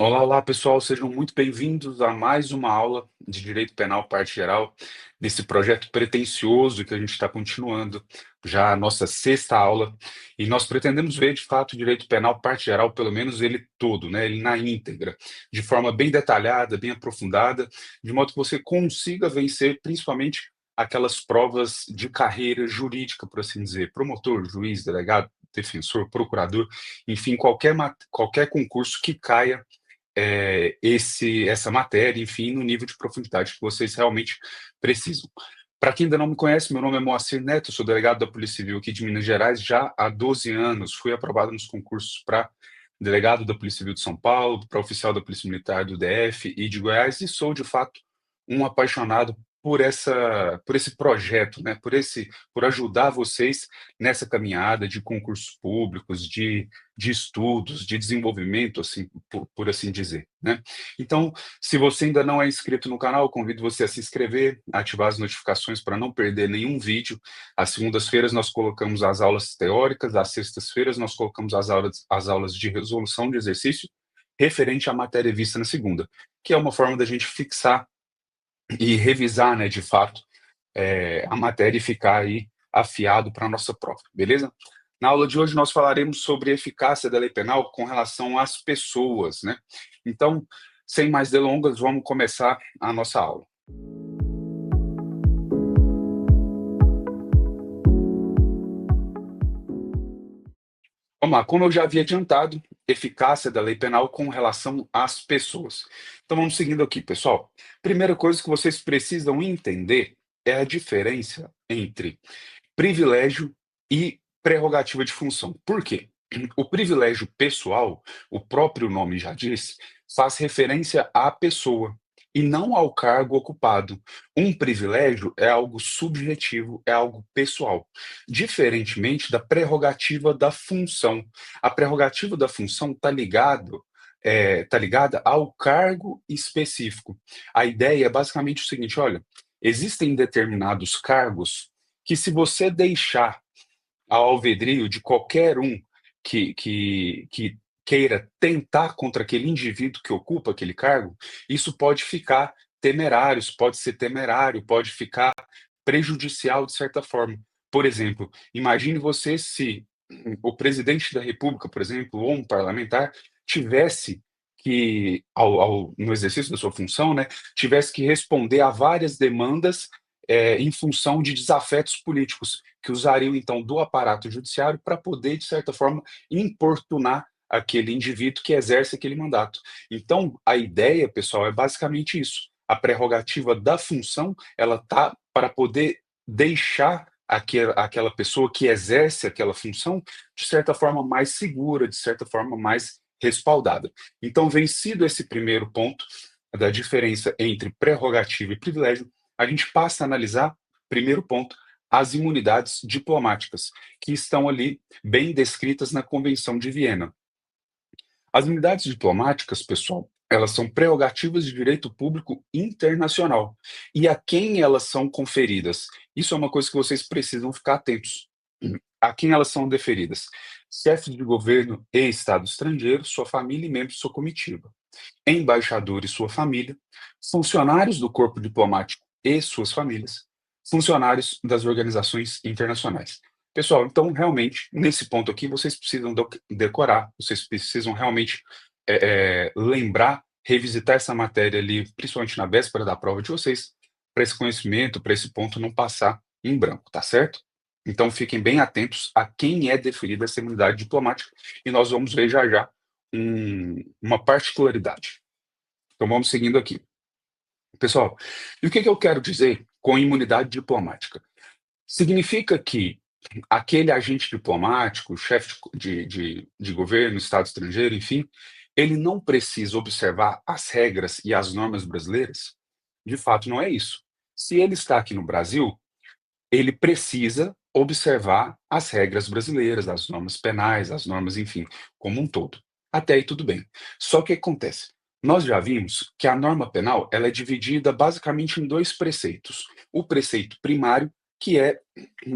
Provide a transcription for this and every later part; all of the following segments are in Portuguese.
Olá, olá, pessoal, sejam muito bem-vindos a mais uma aula de Direito Penal, parte geral, desse projeto pretensioso que a gente está continuando, já a nossa sexta aula, e nós pretendemos ver, de fato, o Direito Penal, parte geral, pelo menos ele todo, né, ele na íntegra, de forma bem detalhada, bem aprofundada, de modo que você consiga vencer, principalmente, aquelas provas de carreira jurídica, por assim dizer, promotor, juiz, delegado, defensor, procurador, enfim, qualquer concurso que caia essa matéria, enfim, no nível de profundidade que vocês realmente precisam. Para quem ainda não me conhece, meu nome é Moacir Neto, sou delegado da Polícia Civil aqui de Minas Gerais já há 12 anos. Fui aprovado nos concursos para delegado da Polícia Civil de São Paulo, para oficial da Polícia Militar do DF e de Goiás, e sou, de fato, um apaixonado por esse projeto, né? Por ajudar vocês nessa caminhada de concursos públicos, de estudos, de desenvolvimento, assim, por assim dizer, né? Então, se você ainda não é inscrito no canal, convido você a se inscrever, ativar as notificações para não perder nenhum vídeo. Às segundas-feiras nós colocamos as aulas teóricas, às sextas-feiras nós colocamos as aulas de resolução de exercício referente à matéria vista na segunda, que é uma forma da gente fixar e revisar, né, de fato, a matéria e ficar aí afiado para a nossa prova, beleza? Na aula de hoje nós falaremos sobre a eficácia da lei penal com relação às pessoas, né? Então, sem mais delongas, vamos começar a nossa aula. Vamos lá, como eu já havia adiantado, eficácia da lei penal com relação às pessoas. Então vamos seguindo aqui, pessoal. Primeira coisa que vocês precisam entender é a diferença entre privilégio e prerrogativa de função. Por quê? O privilégio pessoal, o próprio nome já diz, faz referência à pessoa e não ao cargo ocupado. Um privilégio é algo subjetivo, é algo pessoal, diferentemente da prerrogativa da função. A prerrogativa da função tá ligada ao cargo específico. A ideia é basicamente o seguinte: olha, existem determinados cargos que, se você deixar ao alvedrio de qualquer um que queira tentar contra aquele indivíduo que ocupa aquele cargo, isso pode ficar temerário, isso pode ser temerário, pode ficar prejudicial de certa forma. Por exemplo, imagine você se o presidente da República, por exemplo, ou um parlamentar, tivesse que, no exercício da sua função, né, tivesse que responder a várias demandas em função de desafetos políticos, que usariam então do aparato judiciário para poder, de certa forma, importunar aquele indivíduo que exerce aquele mandato. Então, a ideia, pessoal, é basicamente isso. A prerrogativa da função, ela está para poder deixar aquela pessoa que exerce aquela função, de certa forma, mais segura, de certa forma, mais respaldada. Então, vencido esse primeiro ponto da diferença entre prerrogativa e privilégio, a gente passa a analisar, primeiro ponto, as imunidades diplomáticas, que estão ali bem descritas na Convenção de Viena. As imunidades diplomáticas, pessoal, elas são prerrogativas de direito público internacional. E a quem elas são conferidas? Isso é uma coisa que vocês precisam ficar atentos. A quem elas são deferidas? Chefes de governo e Estado estrangeiro, sua família e membros de sua comitiva, embaixador e sua família, funcionários do corpo diplomático e suas famílias, funcionários das organizações internacionais. Pessoal, então, realmente, nesse ponto aqui, vocês precisam decorar, vocês precisam realmente lembrar, revisitar essa matéria ali, principalmente na véspera da prova de vocês, para esse conhecimento, para esse ponto não passar em branco, tá certo? Então, fiquem bem atentos a quem é deferida essa imunidade diplomática, e nós vamos ver já já uma particularidade. Então vamos seguindo aqui. Pessoal, e o que que eu quero dizer com imunidade diplomática? Significa que aquele agente diplomático, chefe de governo, Estado estrangeiro, enfim, ele não precisa observar as regras e as normas brasileiras? De fato, não é isso. Se ele está aqui no Brasil, ele precisa observar as regras brasileiras, as normas penais, as normas, enfim, como um todo. Até aí tudo bem. Só que o que acontece? Nós já vimos que a norma penal ela é dividida basicamente em dois preceitos. O preceito primário, que é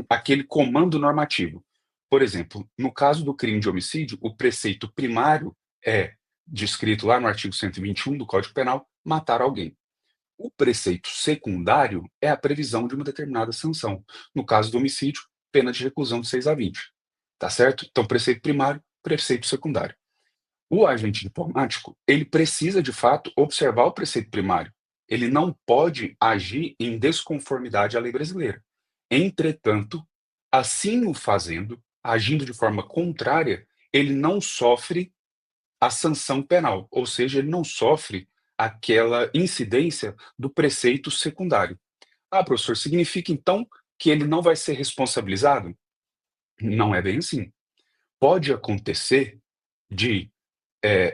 aquele comando normativo. Por exemplo, no caso do crime de homicídio, o preceito primário é descrito lá no artigo 121 do Código Penal, matar alguém. O preceito secundário é a previsão de uma determinada sanção. No caso do homicídio, pena de reclusão de 6 a 20. Tá certo? Então, preceito primário, preceito secundário. O agente diplomático, ele precisa, de fato, observar o preceito primário. Ele não pode agir em desconformidade à lei brasileira. Entretanto, assim o fazendo, agindo de forma contrária, ele não sofre a sanção penal, ou seja, ele não sofre aquela incidência do preceito secundário. Ah, professor, significa então que ele não vai ser responsabilizado? Não é bem assim. Pode acontecer de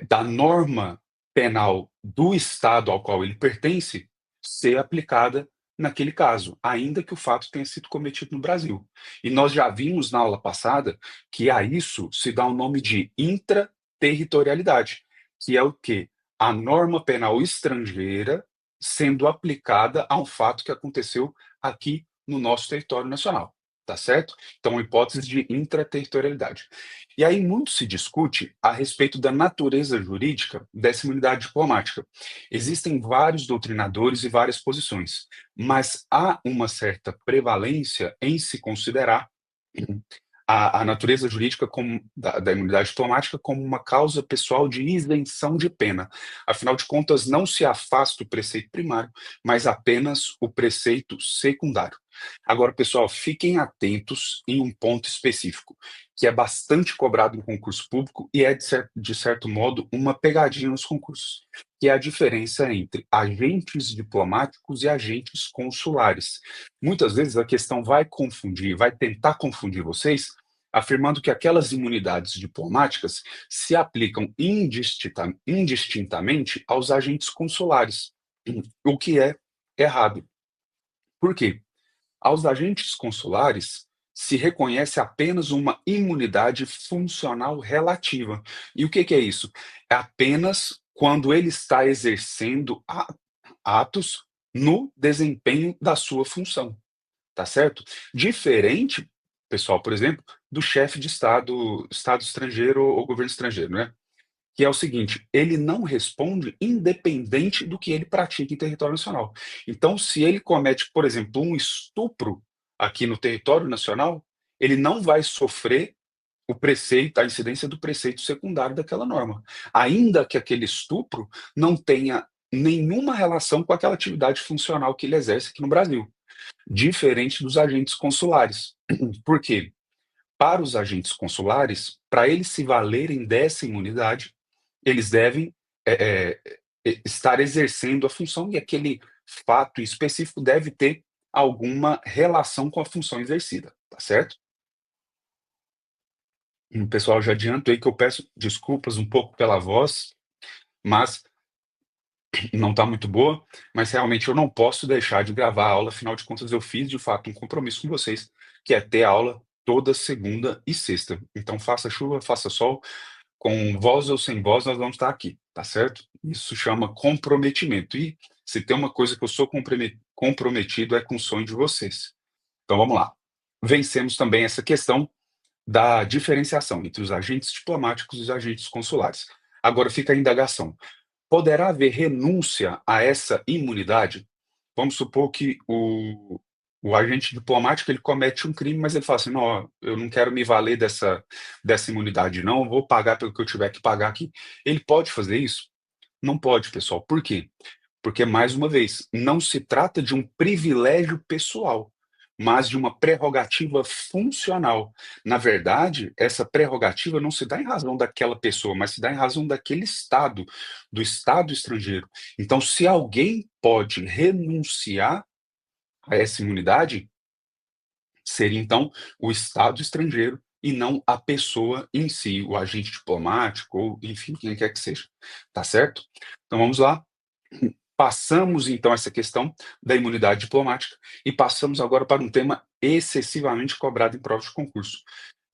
da norma penal do estado ao qual ele pertence ser aplicada naquele caso, ainda que o fato tenha sido cometido no Brasil. E nós já vimos na aula passada que a isso se dá o nome de intraterritorialidade, que é o quê? A norma penal estrangeira sendo aplicada a um fato que aconteceu aqui no nosso território nacional, tá certo? Então, hipótese de intraterritorialidade. E aí muito se discute a respeito da natureza jurídica dessa imunidade diplomática. Existem vários doutrinadores e várias posições, mas há uma certa prevalência em se considerar a natureza jurídica da imunidade diplomática como uma causa pessoal de isenção de pena. Afinal de contas, não se afasta o preceito primário, mas apenas o preceito secundário. Agora, pessoal, fiquem atentos em um ponto específico, que é bastante cobrado em concurso público e é, de certo modo, uma pegadinha nos concursos, que é a diferença entre agentes diplomáticos e agentes consulares. Muitas vezes a questão vai confundir, vai tentar confundir vocês, afirmando que aquelas imunidades diplomáticas se aplicam indistintamente aos agentes consulares, o que é errado. Por quê? Aos agentes consulares se reconhece apenas uma imunidade funcional relativa. E o que que é isso? É apenas quando ele está exercendo atos no desempenho da sua função, tá certo? Diferente, pessoal, por exemplo, do chefe de estado estrangeiro ou governo estrangeiro, né? Que é o seguinte, ele não responde independente do que ele pratique em território nacional. Então, se ele comete, por exemplo, um estupro aqui no território nacional, ele não vai sofrer o preceito, a incidência do preceito secundário daquela norma, ainda que aquele estupro não tenha nenhuma relação com aquela atividade funcional que ele exerce aqui no Brasil, diferente dos agentes consulares. Por quê? Para os agentes consulares, para eles se valerem dessa imunidade, eles devem estar exercendo a função e aquele fato específico deve ter alguma relação com a função exercida, tá certo? Pessoal, já adianto aí que eu peço desculpas um pouco pela voz, mas não está muito boa, mas realmente eu não posso deixar de gravar a aula, afinal de contas eu fiz de fato um compromisso com vocês, que é ter aula toda segunda e sexta. Então faça chuva, faça sol, com voz ou sem voz, nós vamos estar aqui, tá certo? Isso chama comprometimento. E se tem uma coisa que eu sou comprometido é com o sonho de vocês. Então vamos lá. Vencemos também essa questão da diferenciação entre os agentes diplomáticos e os agentes consulares. Agora fica a indagação. Poderá haver renúncia a essa imunidade? Vamos supor que o agente diplomático ele comete um crime, mas ele fala assim: não, eu não quero me valer dessa imunidade, não, eu vou pagar pelo que eu tiver que pagar aqui. Ele pode fazer isso? Não pode, pessoal. Por quê? Porque, mais uma vez, não se trata de um privilégio pessoal, mas de uma prerrogativa funcional. Na verdade, essa prerrogativa não se dá em razão daquela pessoa, mas se dá em razão daquele Estado, do Estado estrangeiro. Então, se alguém pode renunciar a essa imunidade, seria então o Estado estrangeiro e não a pessoa em si, o agente diplomático ou, enfim, quem quer que seja. Tá certo? Então vamos lá. Passamos então essa questão da imunidade diplomática e passamos agora para um tema excessivamente cobrado em provas de concurso,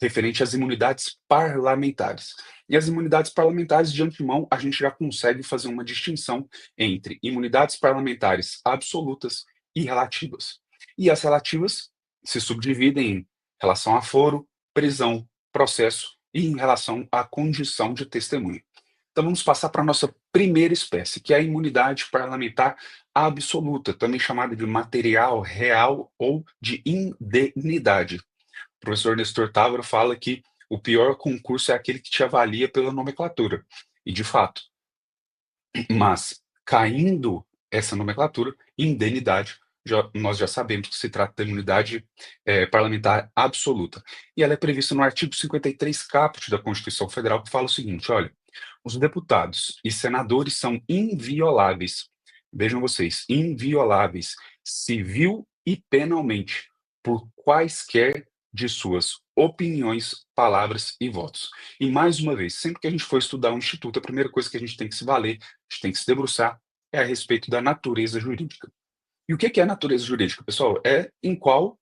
referente às imunidades parlamentares. E as imunidades parlamentares, de antemão, a gente já consegue fazer uma distinção entre imunidades parlamentares absolutas e relativas. E as relativas se subdividem em relação a foro, prisão, processo e em relação à condição de testemunha. Então vamos passar para a nossa primeira espécie, que é a imunidade parlamentar absoluta, também chamada de material real ou de indenidade. O professor Nestor Távora fala que o pior concurso é aquele que te avalia pela nomenclatura. E de fato, mas caindo essa nomenclatura, indenidade, nós já sabemos que se trata da imunidade parlamentar absoluta. E ela é prevista no artigo 53 caput da Constituição Federal, que fala o seguinte: olha, os deputados e senadores são invioláveis. Vejam vocês, invioláveis, civil e penalmente, por quaisquer de suas opiniões, palavras e votos. E mais uma vez, sempre que a gente for estudar um instituto, a primeira coisa que a gente tem que se valer, a gente tem que se debruçar, é a respeito da natureza jurídica. E o que que é natureza jurídica, pessoal? É em qual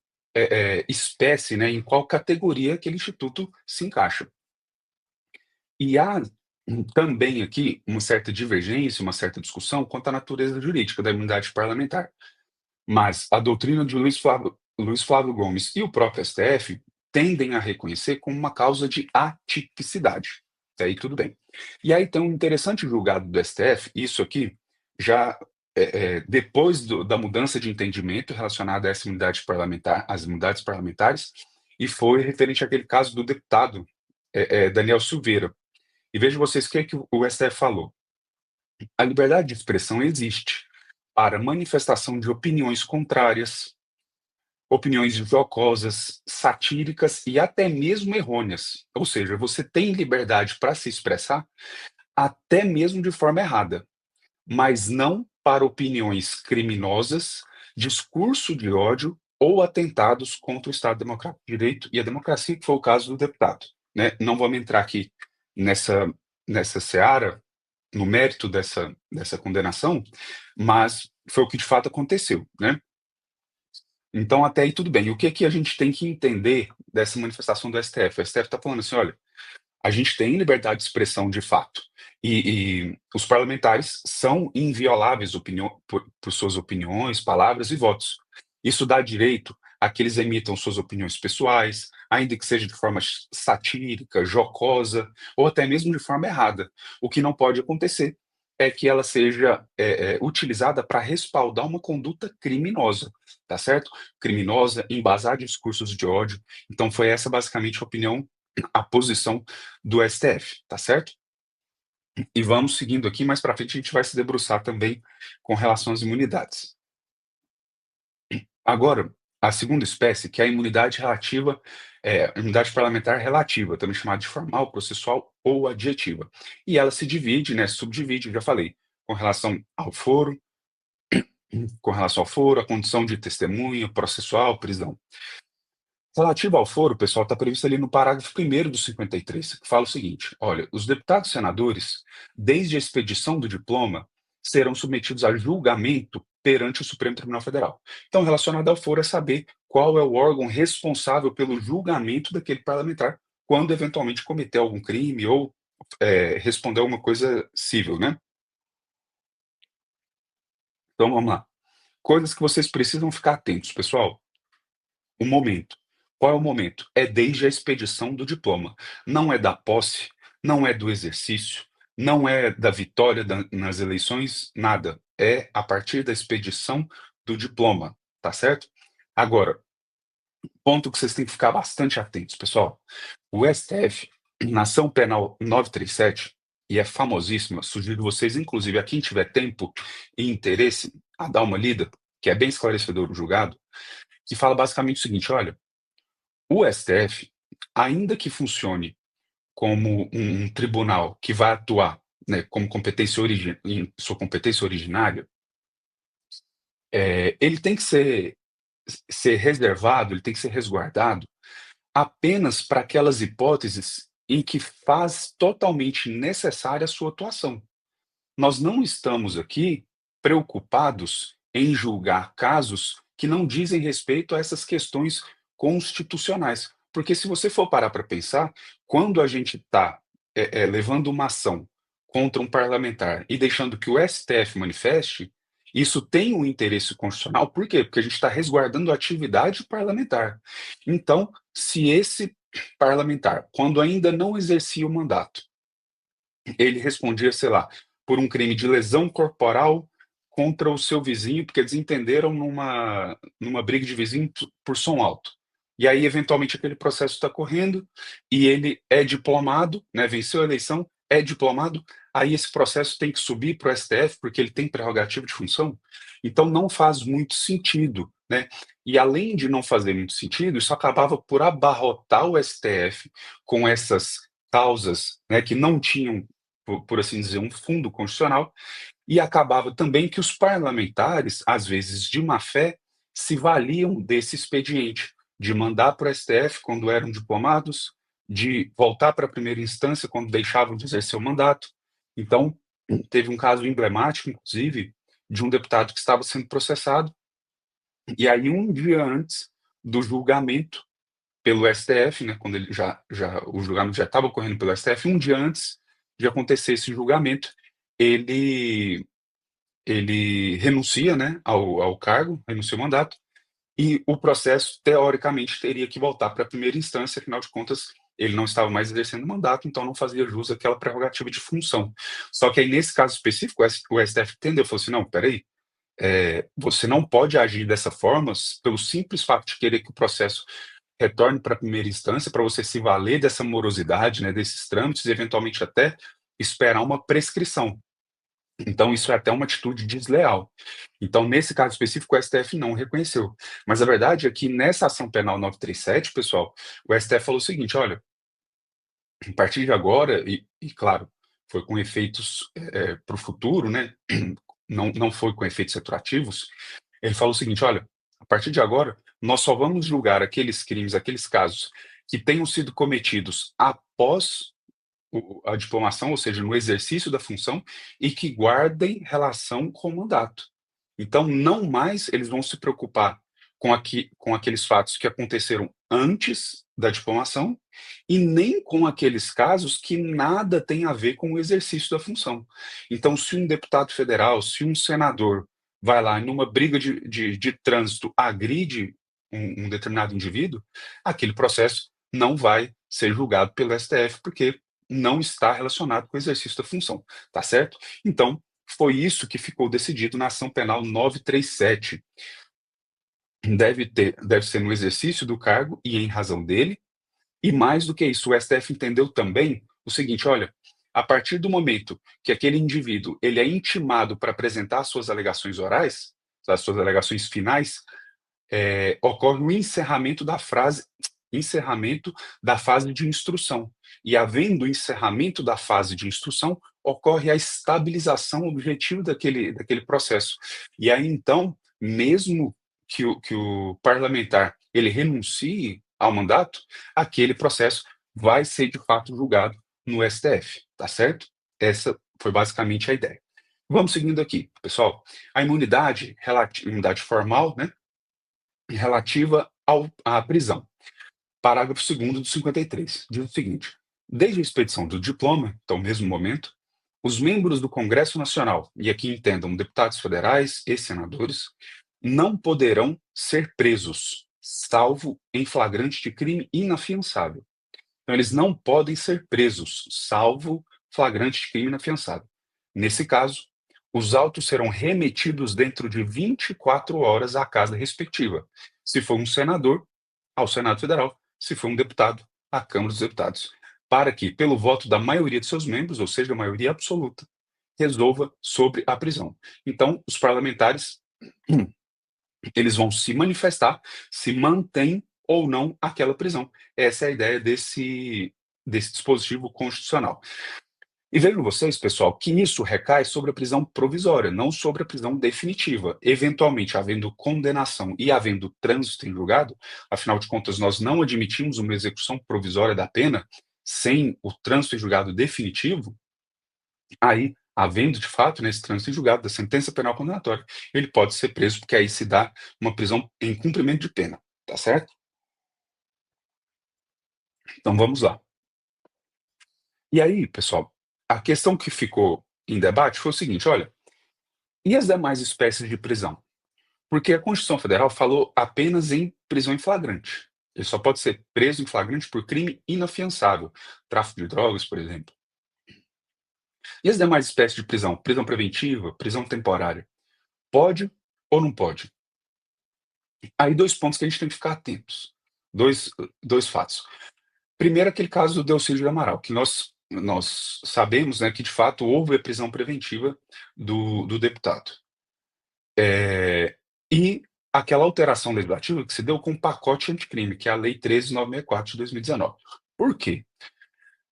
espécie, né, em qual categoria aquele instituto se encaixa. E há também aqui uma certa divergência, uma certa discussão quanto à natureza jurídica da imunidade parlamentar. Mas a doutrina de Luiz Flávio Gomes e o próprio STF tendem a reconhecer como uma causa de atipicidade. Até aí tudo bem. E aí tem um interessante julgado do STF, isso aqui já depois da mudança de entendimento relacionada a essa imunidade parlamentar, às imunidades parlamentares, e foi referente àquele caso do deputado Daniel Silveira. E vejam vocês o que, é que o STF falou. A liberdade de expressão existe para manifestação de opiniões contrárias, opiniões jocosas, satíricas e até mesmo errôneas. Ou seja, você tem liberdade para se expressar até mesmo de forma errada, mas não para opiniões criminosas, discurso de ódio ou atentados contra o Estado Democrático de Direito e a democracia, que foi o caso do deputado, né? Não vamos entrar aqui nessa seara, no mérito dessa condenação, mas foi o que de fato aconteceu, né. Então até aí tudo bem. E o que que a gente tem que entender dessa manifestação do STF? O STF está falando assim: "Olha, a gente tem liberdade de expressão de fato, e os parlamentares são invioláveis por suas opiniões, palavras e votos. Isso dá direito a que eles emitam suas opiniões pessoais, ainda que seja de forma satírica, jocosa ou até mesmo de forma errada. O que não pode acontecer é que ela seja utilizada para respaldar uma conduta criminosa, tá certo? Criminosa, embasar discursos de ódio. Então foi essa basicamente a posição do STF, tá certo? E vamos seguindo aqui, mais para frente a gente vai se debruçar também com relação às imunidades. Agora, a segunda espécie, que é a imunidade relativa, imunidade parlamentar relativa, também chamada de formal, processual ou adjetiva. E ela se divide, né, subdivide, eu já falei, com relação ao foro, a condição de testemunha, processual, prisão. Relativo ao foro, pessoal, está previsto ali no parágrafo 1º do 53, que fala o seguinte: olha, os deputados e senadores, desde a expedição do diploma, serão submetidos a julgamento perante o Supremo Tribunal Federal. Então, relacionado ao foro é saber qual é o órgão responsável pelo julgamento daquele parlamentar quando eventualmente cometer algum crime ou responder alguma coisa civil, né? Então, vamos lá. Coisas que vocês precisam ficar atentos, pessoal. O momento. Qual é o momento? É desde a expedição do diploma. Não é da posse, não é do exercício, não é da vitória nas eleições, nada. É a partir da expedição do diploma, tá certo? Agora, ponto que vocês têm que ficar bastante atentos, pessoal. O STF, na ação penal 937, e é famosíssima, sugiro vocês, inclusive, a quem tiver tempo e interesse, a dar uma lida, que é bem esclarecedor o julgado, que fala basicamente o seguinte: olha, o STF, ainda que funcione como um tribunal que vai atuar, né, como em sua competência originária, ele tem que ser reservado, ele tem que ser resguardado apenas para aquelas hipóteses em que faz totalmente necessária a sua atuação. Nós não estamos aqui preocupados em julgar casos que não dizem respeito a essas questões constitucionais. Porque se você for parar para pensar, quando a gente está levando uma ação contra um parlamentar e deixando que o STF manifeste, isso tem um interesse constitucional. Por quê? Porque a gente está resguardando a atividade parlamentar. Então, se esse parlamentar, quando ainda não exercia o mandato, ele respondia, sei lá, por um crime de lesão corporal contra o seu vizinho, porque desentenderam numa briga de vizinho por som alto. E aí, eventualmente, aquele processo está correndo e ele é diplomado, né, venceu a eleição, é diplomado, aí esse processo tem que subir para o STF, porque ele tem prerrogativa de função. Então não faz muito sentido, né? E além de não fazer muito sentido, isso acabava por abarrotar o STF com essas causas, né, que não tinham, por assim dizer, um fundo constitucional, e acabava também que os parlamentares, às vezes de má fé, se valiam desse expediente, de mandar para o STF quando eram diplomados, de voltar para a primeira instância quando deixavam de exercer o mandato. Então, teve um caso emblemático, inclusive, de um deputado que estava sendo processado, e aí um dia antes do julgamento pelo STF, né, quando ele o julgamento já estava ocorrendo pelo STF, um dia antes de acontecer esse julgamento, ele ele renuncia, né, ao cargo, renuncia ao mandato, e o processo, teoricamente, teria que voltar para a primeira instância, afinal de contas, ele não estava mais exercendo o mandato, então não fazia jus àquela prerrogativa de função. Só que aí, nesse caso específico, o STF entendeu, falou assim: "Não, espera aí, você não pode agir dessa forma pelo simples fato de querer que o processo retorne para a primeira instância, para você se valer dessa morosidade, né, desses trâmites e eventualmente até esperar uma prescrição. Então isso é até uma atitude desleal". Então, nesse caso específico, o STF não reconheceu. Mas a verdade é que nessa ação penal 937, pessoal, o STF falou o seguinte: "Olha, a partir de agora", e claro, foi com efeitos, para o futuro, né, não foi com efeitos retroativos, ele falou o seguinte: "Olha, a partir de agora, nós só vamos julgar aqueles crimes, aqueles casos que tenham sido cometidos após a diplomação, ou seja, no exercício da função, e que guardem relação com o mandato. Então, não mais eles vão se preocupar com aqueles fatos que aconteceram antes da diplomação e nem com aqueles casos que nada têm a ver com o exercício da função. Então, se um deputado federal, se um senador vai lá e numa briga de trânsito agride um determinado indivíduo, aquele processo não vai ser julgado pelo STF, porque não está relacionado com o exercício da função, tá certo? Então, foi isso que ficou decidido na ação penal 937. Deve ser no exercício do cargo e em razão dele, e mais do que isso, o STF entendeu também o seguinte: olha, a partir do momento que aquele indivíduo ele é intimado para apresentar as suas alegações orais, as suas alegações finais, ocorre o encerramento da fase de instrução. E havendo o encerramento da fase de instrução, ocorre a estabilização objetiva daquele processo. E aí, então, mesmo que o parlamentar ele renuncie ao mandato, aquele processo vai ser de fato julgado no STF, tá certo? Essa foi basicamente a ideia. Vamos seguindo aqui, pessoal. A imunidade formal, né, relativa à prisão. Parágrafo 2º do 53, diz o seguinte: desde a expedição do diploma, então mesmo momento, os membros do Congresso Nacional, e aqui entendam deputados federais e senadores, não poderão ser presos, salvo em flagrante de crime inafiançável. Então, eles não podem ser presos, salvo flagrante de crime inafiançável. Nesse caso, os autos serão remetidos dentro de 24 horas à casa respectiva. Se for um senador, ao Senado Federal; se for um deputado, à Câmara dos Deputados, para que, pelo voto da maioria de seus membros, ou seja, a maioria absoluta, resolva sobre a prisão. Então, os parlamentares eles vão se manifestar se mantém ou não aquela prisão. Essa é a ideia desse dispositivo constitucional. E vejam vocês, pessoal, que isso recai sobre a prisão provisória, não sobre a prisão definitiva. Eventualmente, havendo condenação e havendo trânsito em julgado, afinal de contas, nós não admitimos uma execução provisória da pena sem o trânsito em julgado definitivo. Aí, havendo de fato nesse trânsito em julgado da sentença penal condenatória, ele pode ser preso, porque aí se dá uma prisão em cumprimento de pena, tá certo? Então vamos lá. E aí, pessoal, a questão que ficou em debate foi o seguinte: olha, e as demais espécies de prisão? Porque a Constituição Federal falou apenas em prisão em flagrante. Ele só pode ser preso em flagrante por crime inafiançável, tráfico de drogas, por exemplo. E as demais espécies de prisão? Prisão preventiva, prisão temporária. Pode ou não pode? Aí 2 pontos que a gente tem que ficar atentos. Dois 2 fatos. Primeiro, aquele caso do Delcídio do Amaral, que nós sabemos, né, que de fato houve a prisão preventiva do deputado. Eh, e aquela alteração legislativa que se deu com o pacote anticrime, que é a Lei 13.964 de 2019. Por quê?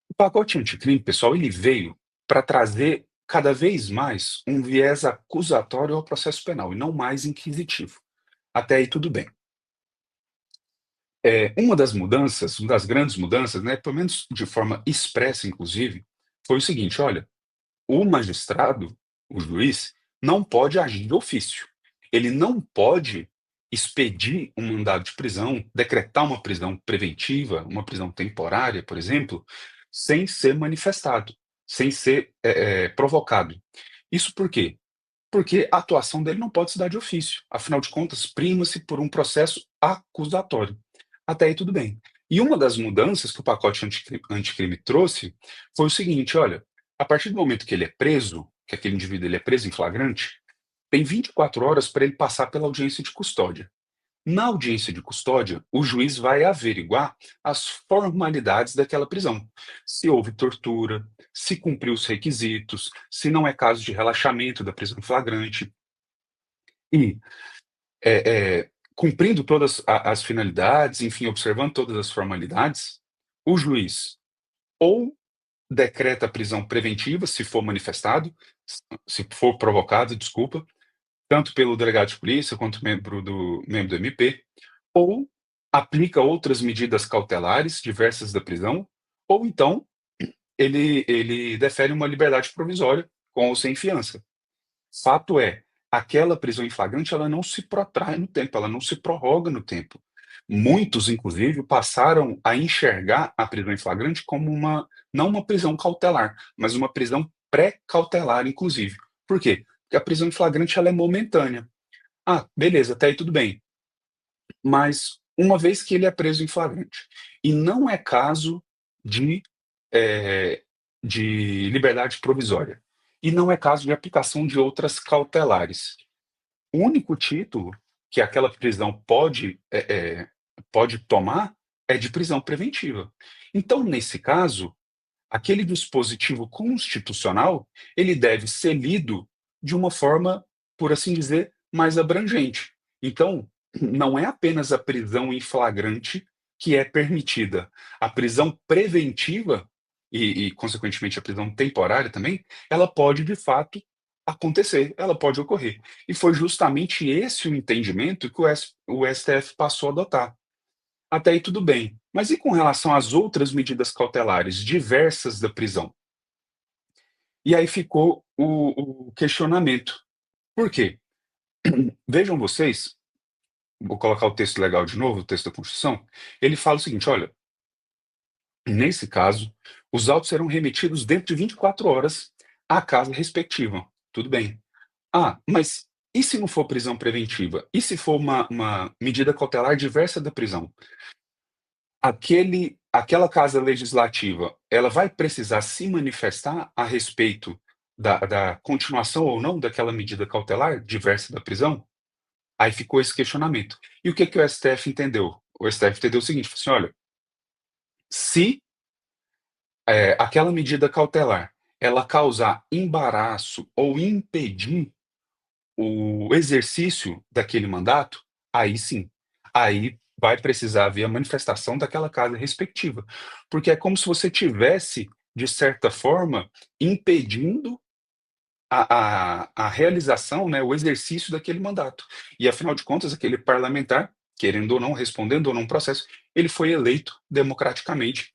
O pacote anticrime, pessoal, ele veio para trazer cada vez mais um viés acusatório ao processo penal e não mais inquisitivo. Até aí tudo bem. Uma das mudanças, uma das grandes mudanças, né, pelo menos de forma expressa inclusive, foi o seguinte: olha, o magistrado, o juiz, não pode agir de ofício. Ele não pode expedir um mandado de prisão, decretar uma prisão preventiva, uma prisão temporária, por exemplo, sem ser manifestado, sem ser, provocado. Isso por quê? Porque a atuação dele não pode se dar de ofício, afinal de contas, prima-se por um processo acusatório. Até aí tudo bem. E uma das mudanças que o pacote anticrime trouxe foi o seguinte: olha, a partir do momento que ele é preso, que aquele indivíduo ele é preso em flagrante, tem 24 horas para ele passar pela audiência de custódia. Na audiência de custódia, o juiz vai averiguar as formalidades daquela prisão. Se houve tortura, se cumpriu os requisitos, se não é caso de relaxamento da prisão em flagrante. E, cumprindo todas as finalidades, enfim, observando todas as formalidades, o juiz ou decreta a prisão preventiva, se for manifestado, se for provocado, desculpa, tanto pelo delegado de polícia quanto membro do MP, ou aplica outras medidas cautelares diversas da prisão, ou então ele defere uma liberdade provisória com ou sem fiança. Fato é, aquela prisão em flagrante, ela não se protrai no tempo, ela não se prorroga no tempo. Muitos, inclusive, passaram a enxergar a prisão em flagrante como não uma prisão cautelar, mas uma prisão pré-cautelar, inclusive. Por quê? Porque a prisão em flagrante ela é momentânea. Ah, beleza, até aí tudo bem. Mas uma vez que ele é preso em flagrante e não é caso de, eh, de liberdade provisória, e não é caso de aplicação de outras cautelares. O único título que aquela prisão pode tomar é de prisão preventiva. Então, nesse caso, aquele dispositivo constitucional, ele deve ser lido de uma forma, por assim dizer, mais abrangente. Então, não é apenas a prisão em flagrante que é permitida. A prisão preventiva e consequentemente, a prisão temporária também, ela pode de fato acontecer, ela pode ocorrer. E foi justamente esse o entendimento que o STF passou a adotar. Até aí tudo bem. Mas e com relação às outras medidas cautelares diversas da prisão? E aí ficou o questionamento. Por quê? Vejam vocês, vou colocar o texto legal de novo, o texto da Constituição, ele fala o seguinte: olha, nesse caso, os autos serão remetidos dentro de 24 horas à casa respectiva. Tudo bem. Ah, mas e se não for prisão preventiva? E se for uma medida cautelar diversa da prisão? Aquela casa legislativa, ela vai precisar se manifestar a respeito da continuação ou não daquela medida cautelar diversa da prisão? Aí ficou esse questionamento. E o que que o STF entendeu? O STF entendeu o seguinte, falou assim: "Olha, se, aquela medida cautelar, ela causar embaraço ou impedir o exercício daquele mandato, aí sim, aí vai precisar haver a manifestação daquela casa respectiva, porque é como se você tivesse, de certa forma, impedindo a realização, né, o exercício daquele mandato. E afinal de contas, aquele parlamentar, querendo ou não, respondendo ou não um processo, ele foi eleito democraticamente,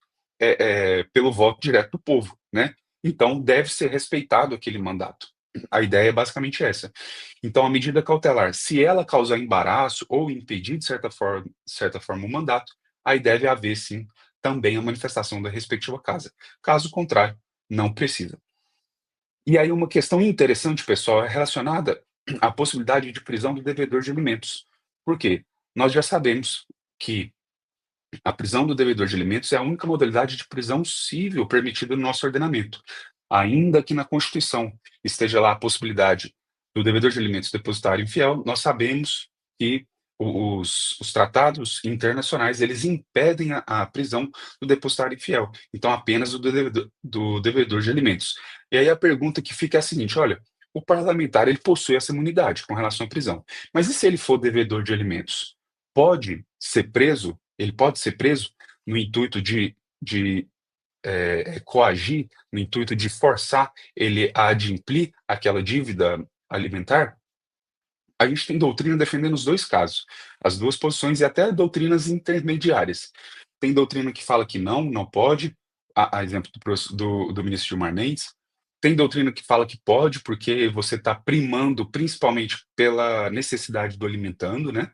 pelo voto direto do povo, né. Então deve ser respeitado aquele mandato. A ideia é basicamente essa. Então a medida cautelar, se ela causar embaraço ou impedir de certa forma o mandato, aí deve haver sim, também a manifestação da respectiva casa. Caso contrário, não precisa. E aí uma questão interessante, pessoal, é relacionada à possibilidade de prisão do devedor de alimentos. Por quê? Nós já sabemos que a prisão do devedor de alimentos é a única modalidade de prisão civil permitida no nosso ordenamento. Ainda que na Constituição esteja lá a possibilidade do devedor de alimentos depositário infiel, nós sabemos que os tratados internacionais, eles impedem a prisão do depositário infiel, então apenas do devedor de alimentos. E aí a pergunta que fica é a seguinte: olha, o parlamentar ele possui essa imunidade com relação à prisão, mas e se ele for devedor de alimentos? Pode ser preso? Ele pode ser preso no intuito de coagir, no intuito de forçar ele a adimplir aquela dívida alimentar? A gente tem doutrina defendendo os 2 casos, as 2 posições e até doutrinas intermediárias. Tem doutrina que fala que não pode, a exemplo do ministro Gilmar Mendes. Tem doutrina que fala que pode, porque você está primando principalmente pela necessidade do alimentando, né.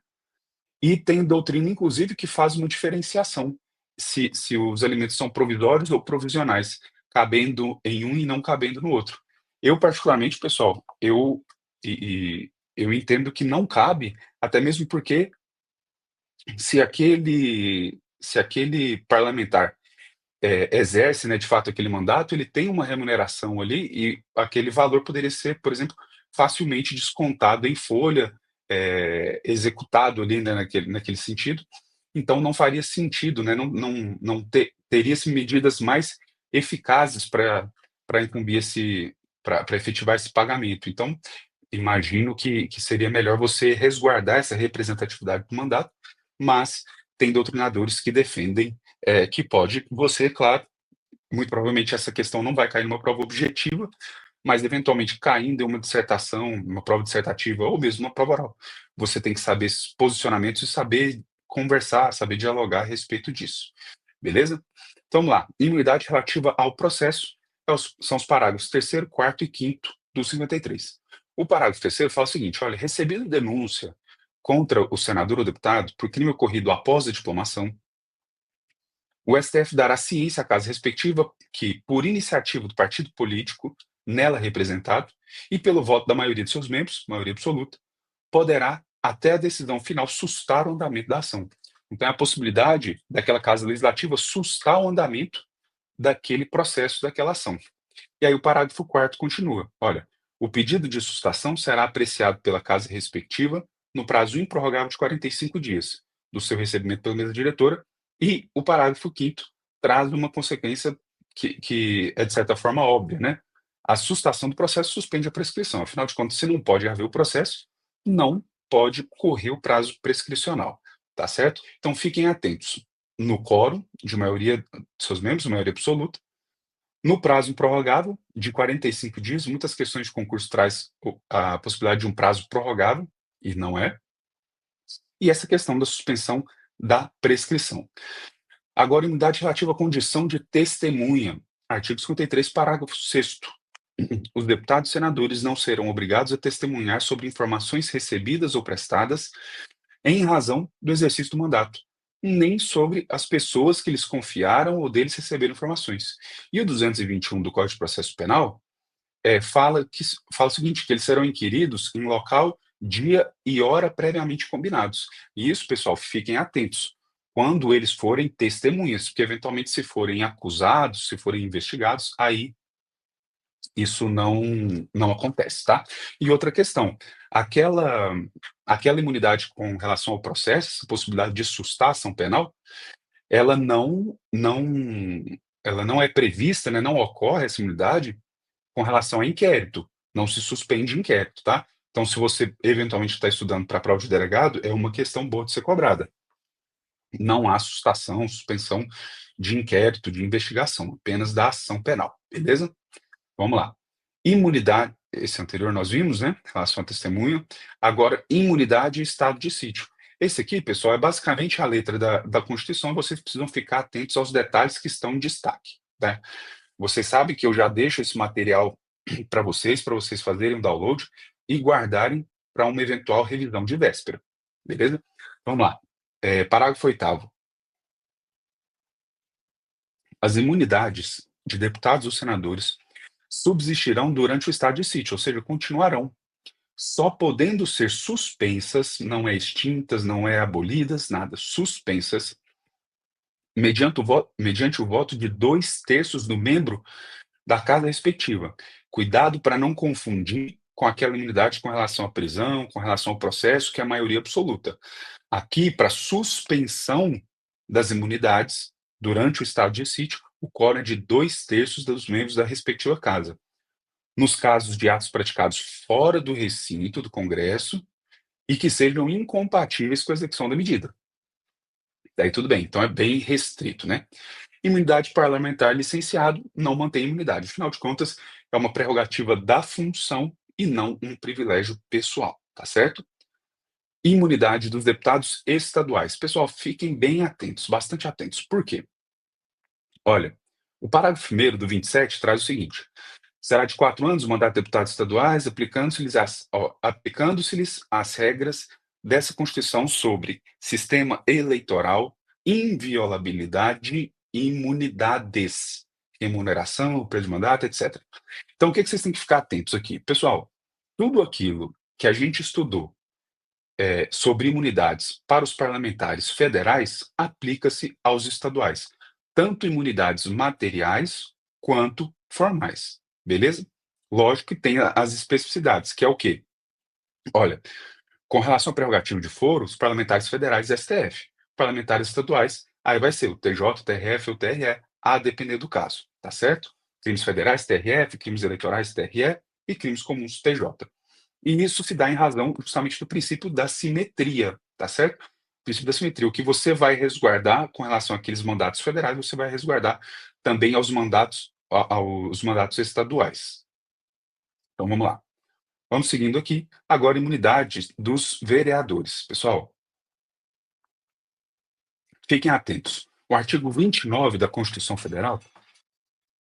E tem doutrina, inclusive, que faz uma diferenciação, se os alimentos são provisórios ou provisionais, cabendo em um e não cabendo no outro. Eu particularmente, pessoal, eu entendo que não cabe, até mesmo porque se aquele parlamentar, exerce, né, de fato aquele mandato, ele tem uma remuneração ali e aquele valor poderia ser, por exemplo, facilmente descontado em folha, executado ali, né, naquele sentido. Então não faria sentido, né, teria-se medidas mais eficazes para incumbir esse para efetivar esse pagamento. Então, imagino que seria melhor você resguardar essa representatividade do mandato, mas tem doutrinadores que defendem, que pode você, claro, muito provavelmente essa questão não vai cair numa prova objetiva, mas eventualmente caindo em uma dissertação, uma prova dissertativa ou mesmo uma prova oral, você tem que saber esses posicionamentos e saber conversar, saber dialogar a respeito disso, beleza? Então vamos lá, imunidade relativa ao processo são os parágrafos 3º, 4º e 5º do 53. O parágrafo 3º fala o seguinte: olha, recebida denúncia contra o senador ou deputado por crime ocorrido após a diplomação, o STF dará ciência à casa respectiva que, por iniciativa do partido político nela representado e pelo voto da maioria de seus membros, maioria absoluta, poderá, até a decisão final, sustar o andamento da ação. Então, é a possibilidade daquela casa legislativa sustar o andamento daquele processo, daquela ação. E aí o parágrafo 4º continua: olha, o pedido de sustação será apreciado pela casa respectiva no prazo improrrogável de 45 dias do seu recebimento pela mesa diretora, e o parágrafo 5º traz uma consequência que é de certa forma óbvia, né. A sustação do processo suspende a prescrição, afinal de contas, se não pode haver o processo, não pode correr o prazo prescricional, tá certo? Então fiquem atentos no quórum de maioria de seus membros, maioria absoluta, no prazo improrrogável de 45 dias. Muitas questões de concurso traz a possibilidade de um prazo prorrogável, e não é, e essa questão da suspensão da prescrição. Agora, imunidade relativa à condição de testemunha, artigo 53, parágrafo 6º. Os deputados e senadores não serão obrigados a testemunhar sobre informações recebidas ou prestadas em razão do exercício do mandato, nem sobre as pessoas que lhes confiaram ou deles receberam informações. E o 221 do Código de Processo Penal fala o seguinte, que eles serão inquiridos em local, dia e hora previamente combinados. E isso, pessoal, fiquem atentos, quando eles forem testemunhas, porque eventualmente se forem acusados, se forem investigados, aí isso não acontece, tá? E outra questão, aquela aquela imunidade com relação ao processo, essa possibilidade de sustar a ação penal, ela não é prevista, né, não ocorre essa imunidade com relação a inquérito, não se suspende inquérito, tá? Então se você eventualmente está estudando para a prova de delegado, é uma questão boa de ser cobrada. Não há sustação, suspensão de inquérito, de investigação, apenas da ação penal, beleza? Vamos lá. Imunidade, esse anterior nós vimos, né, em relação à testemunha. Agora, imunidade e estado de sítio. Esse aqui, pessoal, é basicamente a letra da Constituição, vocês precisam ficar atentos aos detalhes que estão em destaque, né. Vocês sabem que eu já deixo esse material para vocês fazerem um download e guardarem para uma eventual revisão de véspera, beleza? Vamos lá. Parágrafo 8º. As imunidades de deputados ou senadores subsistirão durante o estado de sítio, ou seja, continuarão, só podendo ser suspensas, não é extintas, não é abolidas, nada, suspensas, mediante o voto de 2/3 do membro da casa respectiva. Cuidado para não confundir com aquela imunidade com relação à prisão, com relação ao processo, que é a maioria absoluta. Aqui, para suspensão das imunidades, durante o estado de sítio, o quórum é de 2/3 dos membros da respectiva casa. Nos casos de atos praticados fora do recinto do Congresso e que sejam incompatíveis com a execução da medida. Daí tudo bem, então é bem restrito, né? Imunidade parlamentar licenciado não mantém imunidade. Afinal de contas, é uma prerrogativa da função e não um privilégio pessoal, tá certo? Imunidade dos deputados estaduais. Pessoal, fiquem bem atentos, bastante atentos. Por quê? Olha, o parágrafo 1º do 27 traz o seguinte: será de 4 anos o mandato de deputados estaduais, aplicando-se-lhes as regras dessa Constituição sobre sistema eleitoral, inviolabilidade e imunidades, remuneração, período de mandato, etc. Então, o que que vocês têm que ficar atentos aqui? Pessoal, tudo aquilo que a gente estudou sobre imunidades para os parlamentares federais aplica-se aos estaduais, tanto imunidades materiais quanto formais, beleza? Lógico que tem as especificidades, que é o quê? Olha, com relação à prerrogativa de foro, os parlamentares federais, STF, parlamentares estaduais, aí vai ser o TJ, o TRF ou o TRE, a depender do caso, tá certo? Crimes federais, TRF, crimes eleitorais, TRE e crimes comuns, TJ. E isso se dá em razão justamente do princípio da simetria, tá certo? O princípio da simetria. O que você vai resguardar com relação àqueles mandatos federais, você vai resguardar também aos mandatos estaduais. Então vamos lá. Vamos seguindo aqui. Agora, imunidade dos vereadores. Pessoal, fiquem atentos. O artigo 29 da Constituição Federal,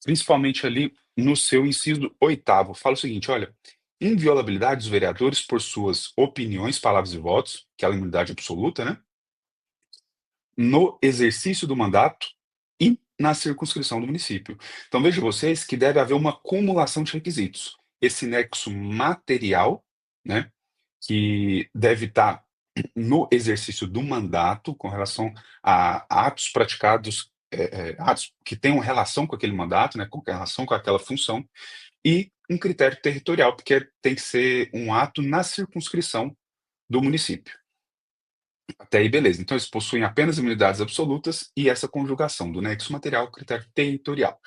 principalmente ali no seu inciso 8º, fala o seguinte: olha, inviolabilidade dos vereadores por suas opiniões, palavras e votos, que é a imunidade absoluta, né? No exercício do mandato e na circunscrição do município. Então vejam vocês que deve haver uma cumulação de requisitos. Esse nexo material, né, que deve estar no exercício do mandato com relação a atos praticados, atos que tenham relação com aquele mandato, né, com relação com aquela função, e um critério territorial, porque tem que ser um ato na circunscrição do município. Até aí, beleza. Então, eles possuem apenas imunidades absolutas e essa conjugação do nexo material, critério territorial.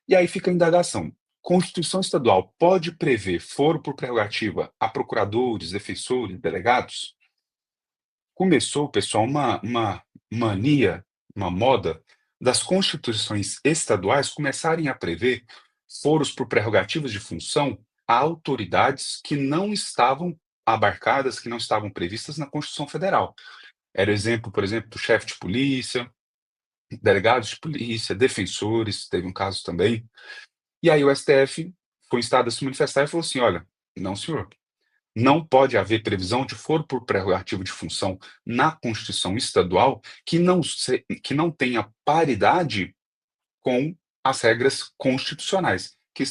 E aí fica a indagação. Constituição estadual pode prever foro por prerrogativa a procuradores, defensores, delegados? Começou, pessoal, uma mania, uma moda das constituições estaduais começarem a prever foros por prerrogativas de função a autoridades que não estavam abarcadas, que não estavam previstas na Constituição Federal. Era exemplo, por exemplo, do chefe de polícia, delegados de polícia, defensores, teve um caso também. E aí o STF foi instado a se manifestar e falou assim: olha, não, senhor, não pode haver previsão de foro por prerrogativa de função na Constituição estadual que não tenha paridade com as regras constitucionais que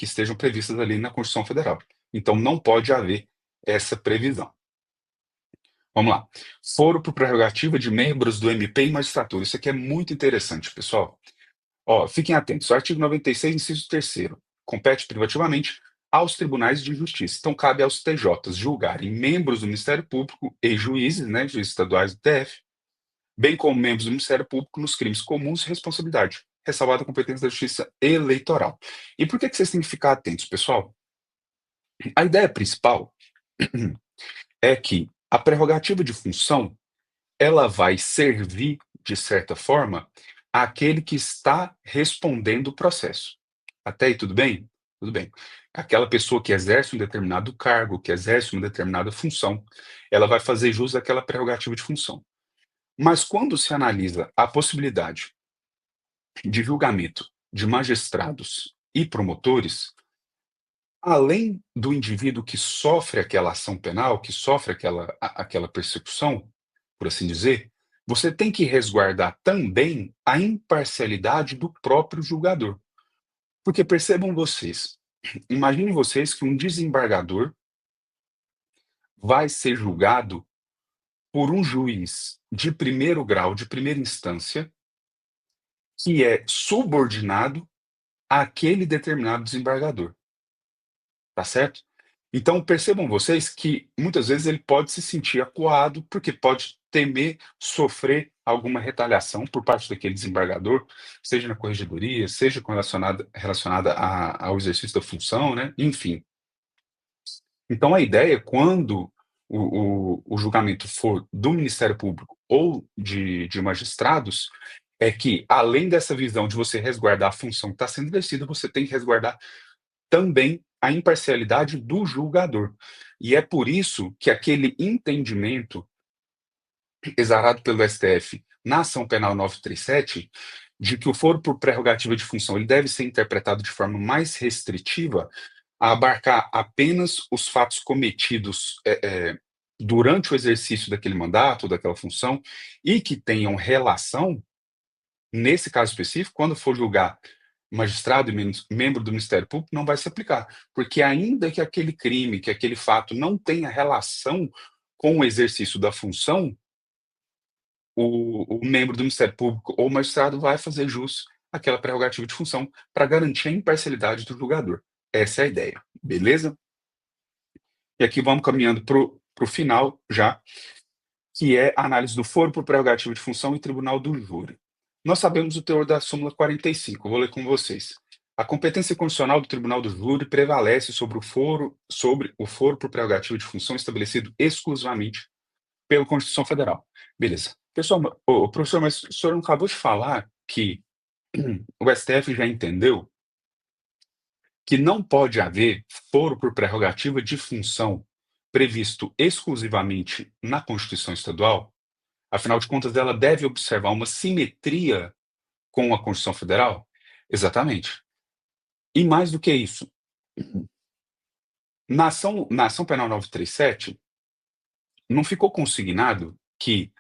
estejam previstas ali na Constituição Federal. Então não pode haver essa previsão. Vamos lá. Foro por prerrogativa de membros do MP e magistratura. Isso aqui é muito interessante, pessoal. Ó, fiquem atentos. O artigo 96, inciso 3º, compete privativamente aos tribunais de justiça. Então, cabe aos TJs julgarem membros do Ministério Público e juízes, né, juízes estaduais do TF, bem como membros do Ministério Público nos crimes comuns e responsabilidade, ressalvada a competência da Justiça Eleitoral. E por que que vocês têm que ficar atentos, pessoal? A ideia principal é que a prerrogativa de função ela vai servir, de certa forma, àquele que está respondendo o processo. Até aí tudo bem? Tudo bem. Aquela pessoa que exerce um determinado cargo, que exerce uma determinada função, ela vai fazer jus àquela prerrogativa de função. Mas quando se analisa a possibilidade de julgamento de magistrados e promotores, além do indivíduo que sofre aquela ação penal, que sofre aquela persecução, por assim dizer, você tem que resguardar também a imparcialidade do próprio julgador. Porque percebam vocês, imaginem vocês que um desembargador vai ser julgado por um juiz de primeiro grau, de primeira instância, que é subordinado àquele determinado desembargador, tá certo? Então percebam vocês que muitas vezes ele pode se sentir acuado, porque pode temer sofrer alguma retaliação por parte daquele desembargador, seja na corregedoria, seja relacionada ao exercício da função, né, enfim. Então a ideia, quando o julgamento for do Ministério Público ou de magistrados, é que, além dessa visão de você resguardar a função que está sendo exercida, você tem que resguardar também a imparcialidade do julgador. E é por isso que aquele entendimento exarado pelo STF na ação penal 937, de que o foro por prerrogativa de função ele deve ser interpretado de forma mais restritiva, a abarcar apenas os fatos cometidos durante o exercício daquele mandato, daquela função, e que tenham relação, nesse caso específico, quando for julgar magistrado e membro do Ministério Público, não vai se aplicar, porque ainda que aquele crime, que aquele fato não tenha relação com o exercício da função, o membro do Ministério Público ou magistrado vai fazer jus àquela prerrogativa de função para garantir a imparcialidade do julgador. Essa é a ideia, beleza? E aqui vamos caminhando para o final já, que é a análise do foro por prerrogativa de função e tribunal do júri. Nós sabemos o teor da súmula 45, vou ler com vocês. A competência constitucional do tribunal do júri prevalece sobre o foro por prerrogativa de função estabelecido exclusivamente pela Constituição Federal. Beleza. Pessoal, professor, mas o senhor não acabou de falar que o STF já entendeu que não pode haver foro por prerrogativa de função previsto exclusivamente na Constituição Estadual? Afinal de contas, ela deve observar uma simetria com a Constituição Federal? Exatamente. E mais do que isso, na ação penal 937, não ficou consignado que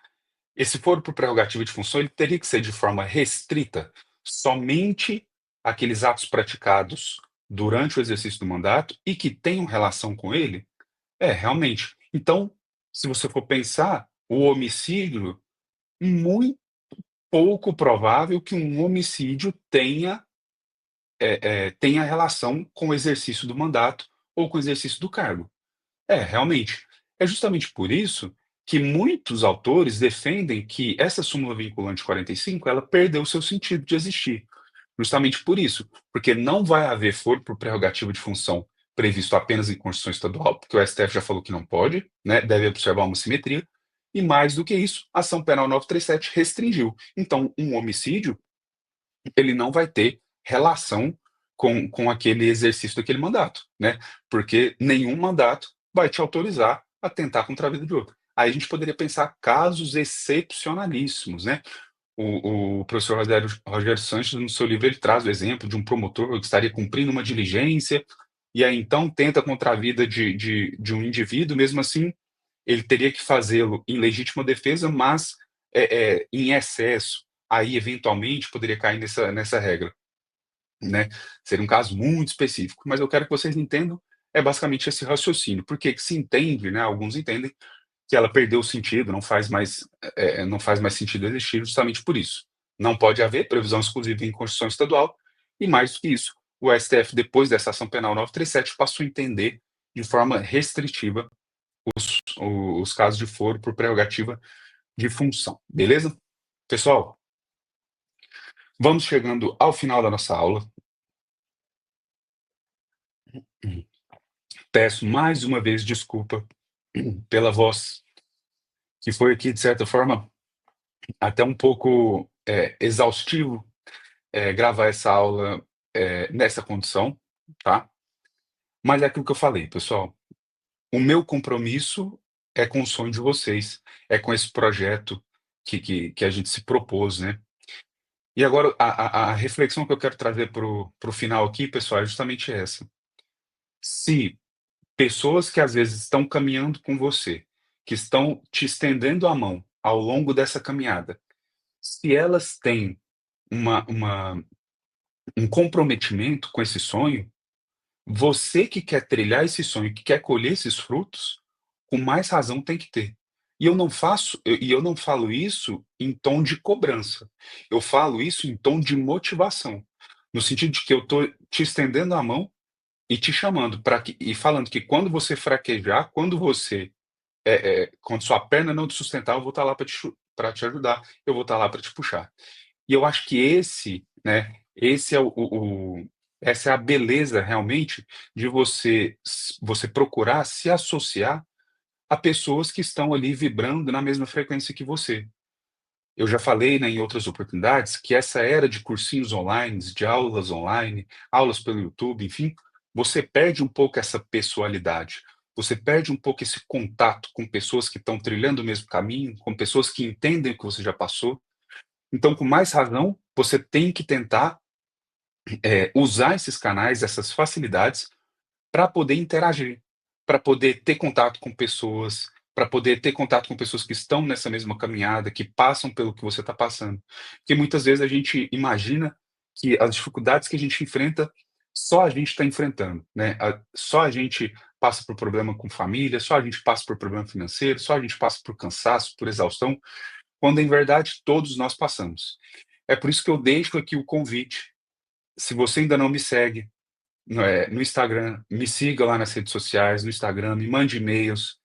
esse foro por prerrogativa de função ele teria que ser de forma restrita somente àqueles atos praticados durante o exercício do mandato e que tenham relação com ele? É, realmente. Então, se você for pensar, o homicídio, muito pouco provável que um homicídio tenha relação com o exercício do mandato ou com o exercício do cargo. É, realmente. É justamente por isso que muitos autores defendem que essa súmula vinculante 45, ela perdeu seu sentido de existir. Justamente por isso, porque não vai haver foro por prerrogativa de função previsto apenas em Constituição Estadual, porque o STF já falou que não pode, né, deve observar uma simetria, e mais do que isso, a ação penal 937 restringiu. Então, um homicídio, ele não vai ter relação com aquele exercício daquele mandato, né? Porque nenhum mandato vai te autorizar a tentar contra a vida de outro. Aí a gente poderia pensar casos excepcionalíssimos, né? O professor Rogério Sanches, no seu livro, ele traz o exemplo de um promotor que estaria cumprindo uma diligência, e aí então tenta contra a vida de um indivíduo, mesmo assim, ele teria que fazê-lo em legítima defesa, mas em excesso. Aí, eventualmente, poderia cair nessa regra, né? Seria um caso muito específico, mas eu quero que vocês entendam, é basicamente esse raciocínio. Por que que se entende, né, alguns entendem que ela perdeu o sentido, não faz mais sentido existir justamente por isso. Não pode haver previsão exclusiva em Constituição Estadual e, mais do que isso, o STF, depois dessa ação penal 937, passou a entender de forma restritiva os casos de foro por prerrogativa de função, beleza? Pessoal, vamos chegando ao final da nossa aula. Peço mais uma vez desculpa pela voz, que foi aqui, de certa forma, até um pouco exaustivo gravar essa aula nessa condição, tá? Mas é aquilo que eu falei, pessoal. O meu compromisso é com o sonho de vocês, é com esse projeto que a gente se propôs, né? E agora, a reflexão que eu quero trazer para o final aqui, pessoal, é justamente essa. Se pessoas que às vezes estão caminhando com você, que estão te estendendo a mão ao longo dessa caminhada, se elas têm um comprometimento com esse sonho, você que quer trilhar esse sonho, que quer colher esses frutos, com mais razão tem que ter. E eu não falo isso em tom de cobrança, eu falo isso em tom de motivação. no sentido de que eu estou te estendendo a mão e te chamando para que e falando que quando você fraquejar, quando sua perna não te sustentar, eu vou estar lá para te ajudar, eu vou estar lá para te puxar. E eu acho que esse é essa é a beleza realmente de você procurar se associar a pessoas que estão ali vibrando na mesma frequência que você. Eu já falei, né, em outras oportunidades, que essa era de cursinhos online, de aulas online, aulas pelo YouTube, enfim, você perde um pouco essa pessoalidade. Você perde um pouco esse contato com pessoas que estão trilhando o mesmo caminho, com pessoas que entendem o que você já passou. Então, com mais razão, você tem que tentar, usar esses canais, essas facilidades, para poder interagir, para poder ter contato com pessoas, para poder ter contato com pessoas que estão nessa mesma caminhada, que passam pelo que você está passando. Porque muitas vezes a gente imagina que as dificuldades que a gente enfrenta, só a gente está enfrentando, né? Só a gente passa por problema com família, só a gente passa por problema financeiro, só a gente passa por cansaço, por exaustão, quando em verdade todos nós passamos. É por isso que eu deixo aqui o convite. Se você ainda não me segue, no Instagram, me siga lá nas redes sociais, no Instagram, me mande e-mails,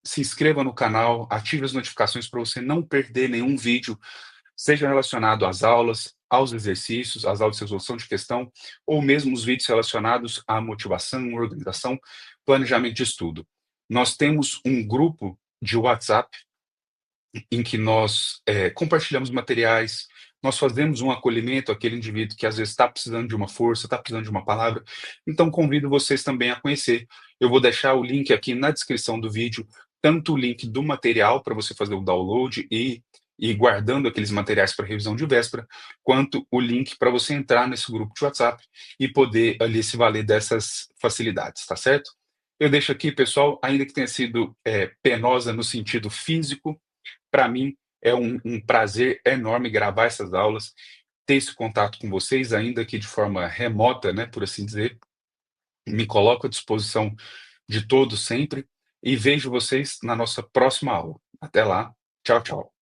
se inscreva no canal, ative as notificações para você não perder nenhum vídeo, seja relacionado às aulas, aos exercícios, às aulas de resolução de questão, ou mesmo os vídeos relacionados à motivação, organização, planejamento de estudo. Nós temos um grupo de WhatsApp em que nós compartilhamos materiais, nós fazemos um acolhimento àquele indivíduo que às vezes está precisando de uma força, está precisando de uma palavra. Então, convido vocês também a conhecer. Eu vou deixar o link aqui na descrição do vídeo, tanto o link do material para você fazer o download e ir guardando aqueles materiais para revisão de véspera, quanto o link para você entrar nesse grupo de WhatsApp e poder ali se valer dessas facilidades, tá certo? Eu deixo aqui, pessoal, ainda que tenha sido penosa no sentido físico, para mim é um prazer enorme gravar essas aulas, ter esse contato com vocês, ainda que de forma remota, né, por assim dizer. Me coloco à disposição de todos sempre e vejo vocês na nossa próxima aula. Até lá. Tchau, tchau.